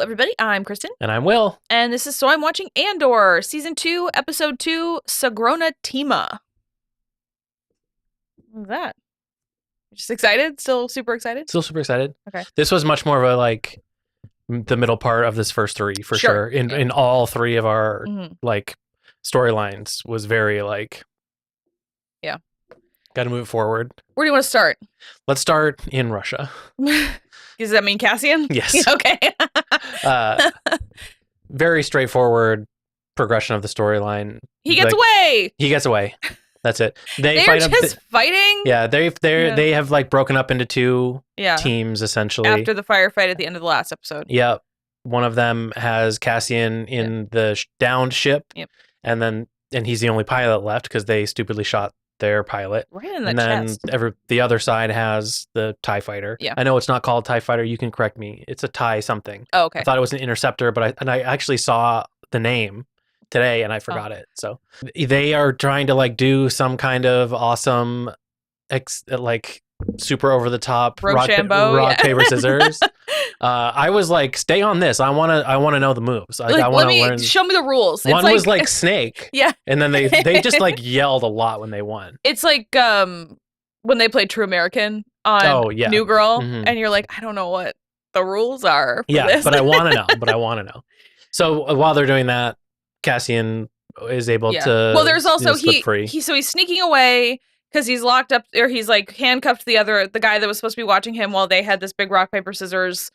everybody. I'm Kristen. And I'm Will. And this is So I'm Watching Andor, Season 2, Episode 2, Sagrona Teema. What was that? Just excited? Still super excited? Still super excited. Okay. This was much more of a, the middle part of this first three, for sure. In all three of our, storylines was very, Yeah. Got to move it forward. Where do you want to start? Let's start in Russia. Does that mean Cassian? Yes. Okay. Very straightforward progression of the storyline. He gets away! He gets away. That's it. They're just fighting? Yeah, they have broken up into two teams, essentially. After the firefight at the end of the last episode. Yep. One of them has Cassian in the downed ship. Yep. And he's the only pilot left because they stupidly shot their pilot. Right in the chest. And then the other side has the TIE fighter. Yeah. I know it's not called TIE fighter. You can correct me. It's a TIE something. Oh, okay. I thought it was an interceptor, but I actually saw the name today and I forgot it. So they are trying to do some kind of awesome super over the top rock paper scissors. I was like, stay on this. I want to know the moves. I want to learn. Show me the rules. One was like Snake. Yeah. And then they just yelled a lot when they won. It's like when they played True American on New Girl, and you're like, I don't know what the rules are for this. But I want to know. So while they're doing that, Cassian is able to well, there's also slip free. So he's sneaking away because he's locked up, or he's handcuffed the guy that was supposed to be watching him while they had this big rock paper scissors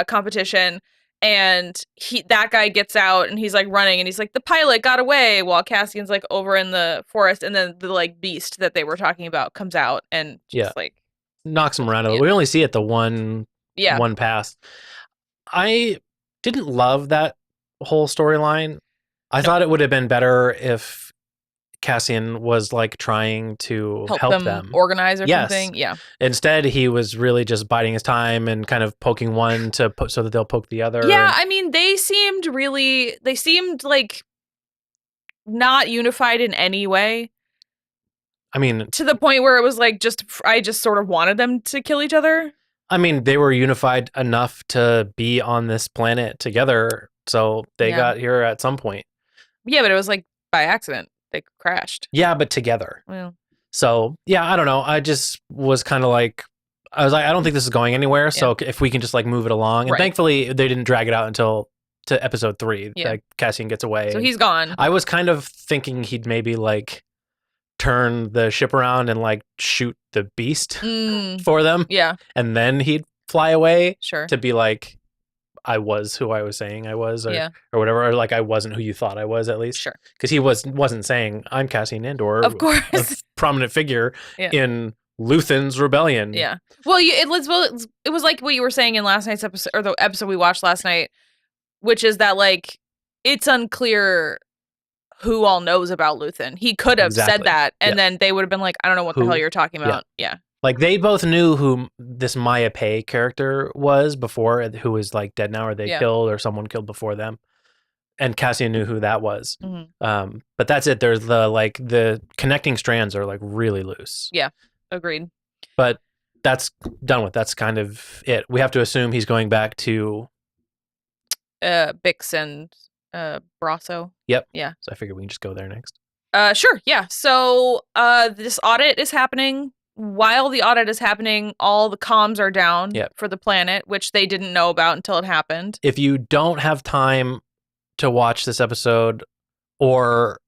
competition, and that guy gets out and he's running and he's like, the pilot got away, while Cassian's over in the forest, and then the beast that they were talking about comes out and just knocks him around. We only see it the one pass. I didn't love that whole storyline. I thought it would have been better if Cassian was trying to help them organize or something. Yeah. Instead, he was really just biding his time and kind of poking one so that they'll poke the other. Yeah, I mean, they seemed not unified in any way. I mean, to the point where it was I just sort of wanted them to kill each other. I mean, they were unified enough to be on this planet together, so they got here at some point. Yeah, but it was by accident. They crashed. Yeah, but together. Well. So, yeah, I don't know. I just was kind of I don't think this is going anywhere. Yeah. So if we can just move it along. And thankfully, they didn't drag it out until to episode 3. Yeah. Cassian gets away. So he's gone. I was kind of thinking he'd maybe turn the ship around and shoot the beast for them. Yeah. And then he'd fly away. Sure. To be I was who I was saying I was, or whatever, or I wasn't who you thought I was, at least. Sure. Because he wasn't saying I'm Cassian Andor, of course, a prominent figure in Luthen's rebellion. Yeah. Well, it was like what you were saying in last night's episode, or the episode we watched last night, which is that it's unclear who all knows about Luthen. He could have said that, and then they would have been I don't know what the hell you're talking about. Yeah. They both knew who this Maya Pei character was before, who is dead now, or they killed, or someone killed before them. And Cassian knew who that was. Mm-hmm. But that's it. There's the connecting strands are really loose. Yeah, agreed. But that's done with. That's kind of it. We have to assume he's going back to Bix and Brasso. Yep. Yeah. So I figured we can just go there next. Sure. Yeah. So this audit is happening. While the audit is happening, all the comms are down for the planet, which they didn't know about until it happened. If you don't have time to watch this episode or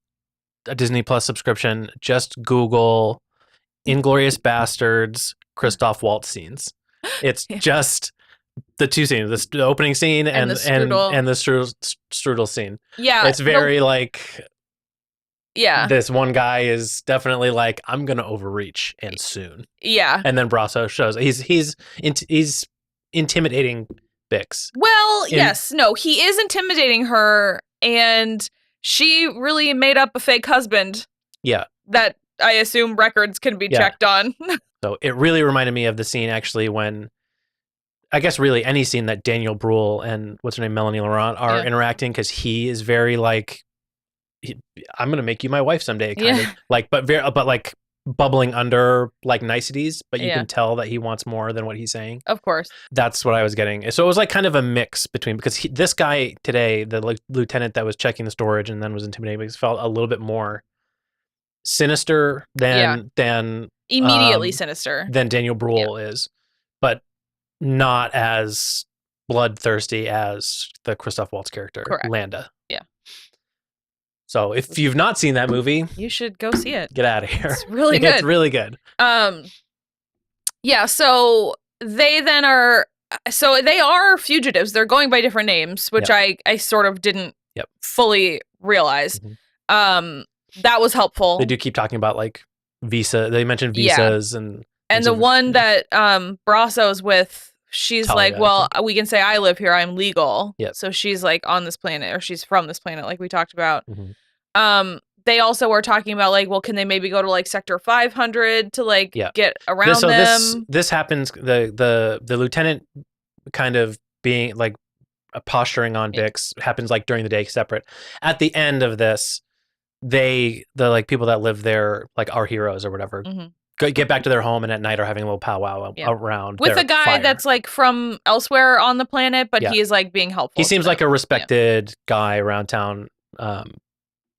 a Disney Plus subscription, just Google Inglourious Bastards Christoph Waltz scenes. It's just the two scenes, the opening scene and the strudel scene. Yeah. It's very this one guy is definitely I'm gonna overreach and soon. Yeah. And then Brasso shows he's intimidating Bix. Well, yes, no, he is intimidating her, and she really made up a fake husband. Yeah. That I assume records can be checked on. So it really reminded me of the scene actually when, I guess really any scene that Daniel Bruhl and what's her name, Melanie Laurent are interacting, because he is very I'm gonna make you my wife someday, kind of but bubbling under like niceties, but you Yeah. can tell that he wants more than what he's saying. Of course. That's what I was getting. So it was like kind of a mix between, because this guy today, the lieutenant that was checking the storage and then was intimidating, felt a little bit more sinister than Immediately sinister than Daniel Bruhl is, but not as bloodthirsty as the Christoph Waltz character, Correct. Landa. Yeah. So if you've not seen that movie, you should go see it. Get out of here. It's really good. It's really good. Yeah, so they then are they are fugitives. They're going by different names, which I sort of didn't fully realize. That was helpful. They do keep talking about like visa. They mentioned visas and the one that Brasso's with, she's Talia, like, well, we can say I live here. I'm legal. Yep. So she's like on this planet, or she's from this planet, like we talked about. Mm-hmm. They also were talking about like, well, can they maybe go to like Sector 500 to like get around them? This happens. The lieutenant kind of being like posturing on Bix happens like during the day, separate. At the end of this, the like people that live there, like our heroes or whatever, get back to their home and at night are having a little powwow around with a guy that's like from elsewhere on the planet, but he is like being helpful. He seems like a respected guy around town.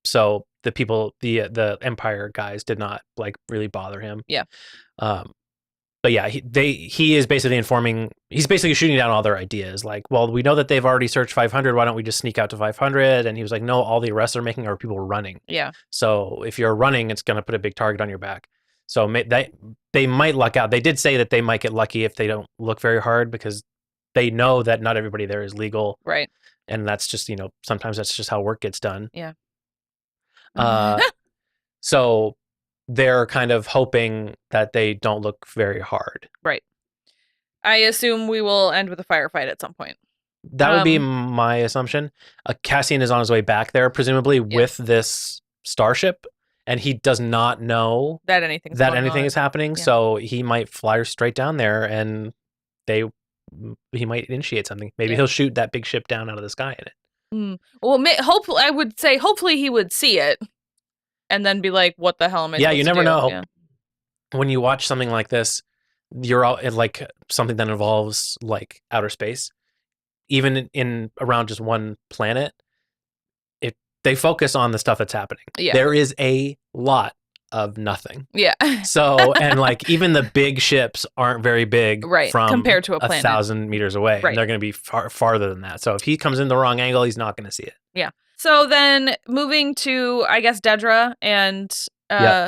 So the people, the Empire guys did not like really bother him. Yeah. But yeah, he is basically informing, he's basically shooting down all their ideas. Like, well, we know that they've already searched 500. Why don't we just sneak out to 500? And he was like, no, all the arrests they're making are people running. Yeah. So if you're running, it's going to put a big target on your back. So they might luck out. They did say that they might get lucky if they don't look very hard, because they know that not everybody there is legal. Right. And that's just, sometimes that's just how work gets done. Yeah. So they're kind of hoping that they don't look very hard. Right. I assume we will end with a firefight at some point. That would be my assumption. Cassian is on his way back there, presumably with this starship, and he does not know that anything is happening. Yeah. So he might fly straight down there, and he might initiate something. Maybe he'll shoot that big ship down out of the sky in it. Well, hopefully, I would say hopefully he would see it and then be like, what the hell am I supposed to do? Yeah, you never know. Yeah. When you watch something like this, you're all like something that involves like outer space, even in around just one planet, they focus on the stuff that's happening. Yeah. There is a lot of nothing. Yeah. So, and like even the big ships aren't very big from compared to a planet 1,000 meters away. Right. And they're going to be farther than that. So if he comes in the wrong angle, he's not going to see it. Yeah. So then moving to, I guess, Dedra and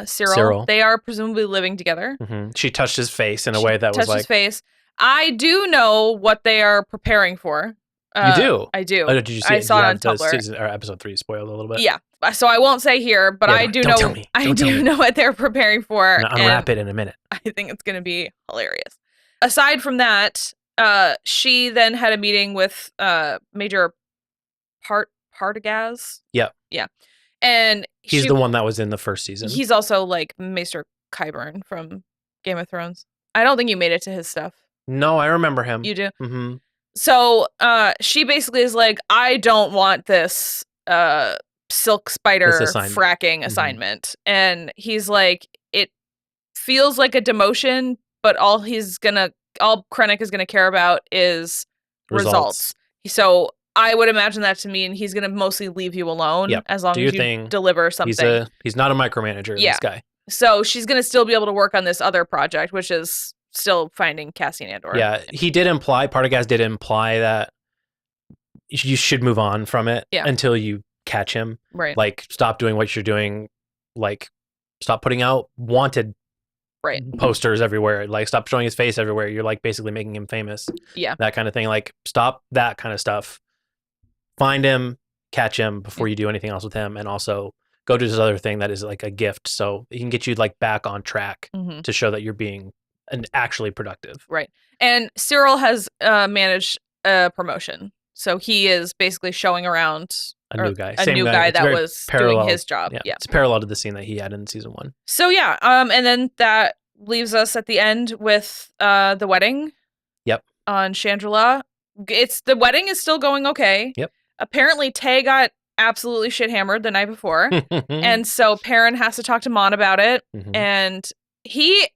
Cyril. They are presumably living together. Mm-hmm. She touched his face in a way that was like... touched his face. I do know what they are preparing for. You do? I do. Oh, did you see I saw it on Tumblr. Season, or episode 3 spoiled a little bit. Yeah. So I won't say here, but I do know. I do know what they're preparing for. I'm gonna unwrap it in a minute. I think it's going to be hilarious. Aside from that, she then had a meeting with Major Partagaz. Yep. Yeah. And he's the one that was in the first season. He's also like Maester Qyburn from Game of Thrones. I don't think you made it to his stuff. No, I remember him. You do? Mm-hmm. So she basically is like, I don't want this silk spider fracking assignment. And he's like, it feels like a demotion, but all Krennic is gonna care about is results. So I would imagine that to mean he's gonna mostly leave you alone as long as you deliver something. He's not a micromanager, this guy. So she's gonna still be able to work on this other project, which is still finding Cassian Andor. Yeah, Partagaz did imply that you should move on from it until you catch him. Right. Like, stop doing what you're doing. Like, stop putting out wanted posters everywhere. Like, stop showing his face everywhere. You're like basically making him famous. Yeah. That kind of thing. Like, stop that kind of stuff. Find him, catch him before you do anything else with him, and also go to this other thing that is like a gift, so he can get you like back on track to show that you're being actually productive. Right. And Cyril has managed a promotion. So he is basically showing around a new guy that was doing his job. Yeah. It's parallel to the scene that he had in season 1. So yeah, and then that leaves us at the end with the wedding. Yep. On Chandrila. The wedding is still going okay. Yep. Apparently Tay got absolutely shit hammered the night before. And so Perrin has to talk to Mon about it. And he,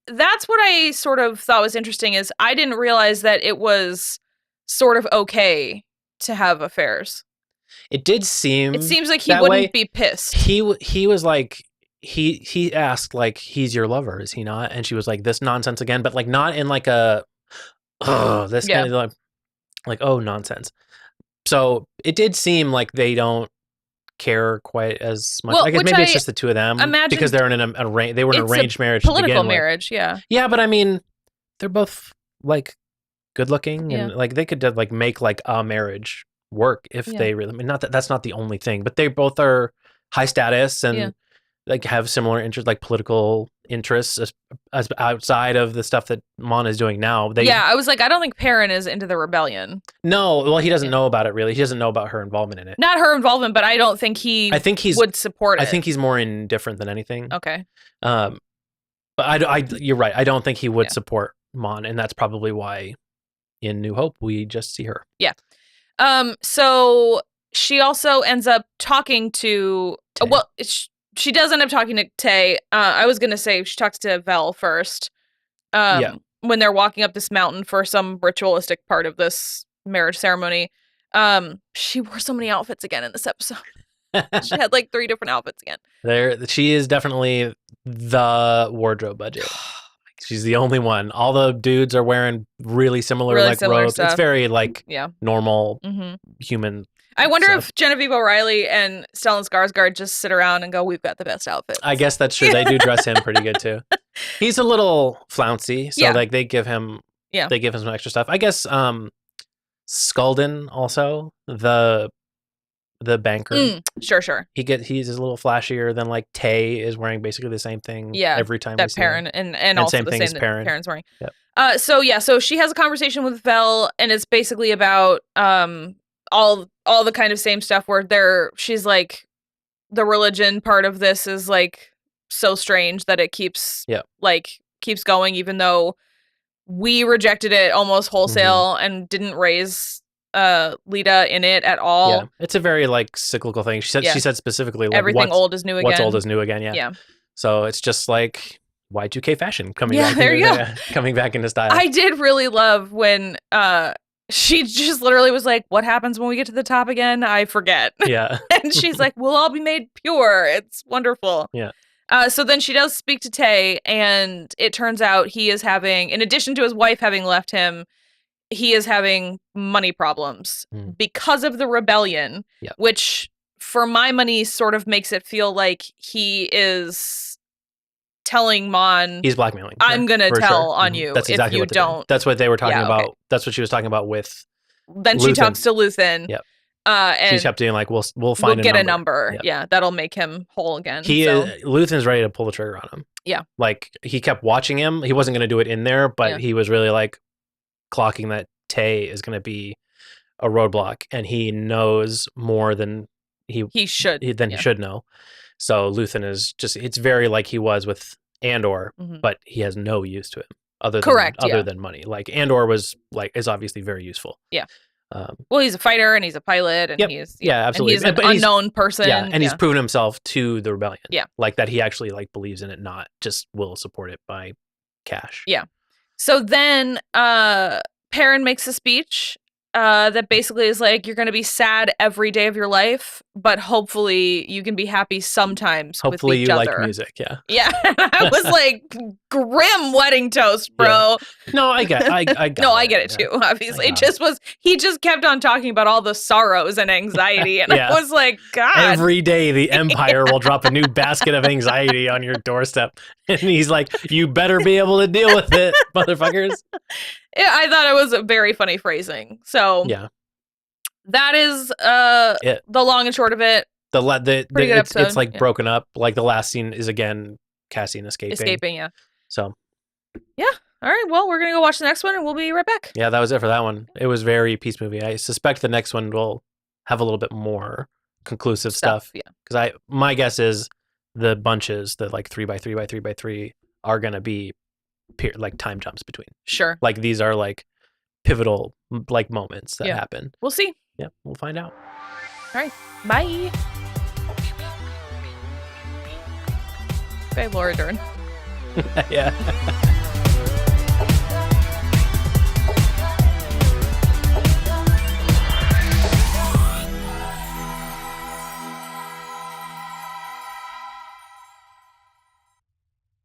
that's what I sort of thought was interesting is I didn't realize that it was sort of okay to have affairs. It did seem. It seems like he wouldn't be pissed. He was like, he asked like, he's your lover, is he not? And she was like, this nonsense again, but like not in like a, this kind of like, oh, nonsense. So it did seem like they don't care quite as much. Well, I guess maybe it's just the two of them because they're in an arranged marriage. Political marriage, yeah. Yeah, but I mean, they're both like good looking and like they could like make like a marriage work if they really. I mean, not that that's not the only thing, but they both are high status and like have similar interests, like political interests as outside of the stuff that Mon is doing now. I was like, I don't think Perrin is into the rebellion. No, well, he doesn't know about it really. He doesn't know about her involvement in it. Not her involvement, but I don't think he would support it. I think he's more indifferent than anything. Okay. But you're right. I don't think he would support Mon, and that's probably why in New Hope we just see her. Yeah. So she also ends up talking to she does end up talking to Tay. I was gonna say she talks to Vel first. When they're walking up this mountain for some ritualistic part of this marriage ceremony. She wore so many outfits again in this episode. She had like 3 different outfits again. She is definitely the wardrobe budget. She's the only one. All the dudes are wearing really similar robes. Stuff. It's very like normal human. I wonder if Genevieve O'Reilly and Stellan Skarsgård just sit around and go, "We've got the best outfits." I guess that's true. They do dress him pretty good too. He's a little flouncy, so like they give him some extra stuff. I guess Skulden also the banker. Sure. He's a little flashier than like Tay is wearing basically the same thing every time that Perrin and also same the thing same as Perrin. Perrin's wearing. Yep. So she has a conversation with Vel and it's basically about all the kind of same stuff where she's like the religion part of this is like so strange that it keeps going even though we rejected it almost wholesale and didn't raise Lita in it at all. Yeah, it's a very like cyclical thing. She said specifically like everything old is new again. What's old is new again. Yeah. So it's just like Y2K fashion coming back into style. I did really love when she just literally was like, "What happens when we get to the top again? I forget." Yeah. And she's like, "We'll all be made pure. It's wonderful." Yeah. So then she does speak to Tay, and it turns out he is having, in addition to his wife having left him, he is having money problems because of the rebellion, which for my money sort of makes it feel like he is telling Mon, he's blackmailing. I'm going to tell on you if you don't. That's what they were talking about. Okay. That's what she was talking about with Then Luthen. She talks to Luthen. Yep. And she kept doing like, we'll get a number. Yep. Yeah, that'll make him whole again. Luthen's ready to pull the trigger on him. Yeah. Like he kept watching him. He wasn't going to do it in there, but he was really like clocking that Tay is going to be a roadblock, and he knows more than he should know. So Luthen is just, it's very like he was with Andor, but he has no use to him other than money. Like Andor is obviously very useful. Yeah. Well, he's a fighter and he's a pilot and he's absolutely. And he's an unknown person. Yeah, and he's proven himself to the rebellion. Yeah. Like that he actually like believes in it, not just will support it by cash. Yeah. So then Perrin makes a speech that basically is like, you're going to be sad every day of your life, but hopefully you can be happy sometimes hopefully with each other. Like music, yeah. Yeah. I was like, grim wedding toast, bro. Yeah. No, I get it too, obviously. He just kept on talking about all the sorrows and anxiety, and I was like, God. Every day the Empire will drop a new basket of anxiety on your doorstep. And he's like, you better be able to deal with it, motherfuckers. Yeah, I thought it was a very funny phrasing. So that is the long and short of it. It's like broken up. Like the last scene is again Cassian escaping. Yeah. So yeah. All right. Well, we're gonna go watch the next one, and we'll be right back. Yeah, that was it for that one. It was very peace movie. I suspect the next one will have a little bit more conclusive stuff. Yeah. Because my guess is the bunches, the like 3x3x3x3, are gonna be like time jumps between. Sure. Like these are like pivotal like moments that happen. We'll see. Yeah, we'll find out. All right. Bye. Bye, Laura Dern. Yeah.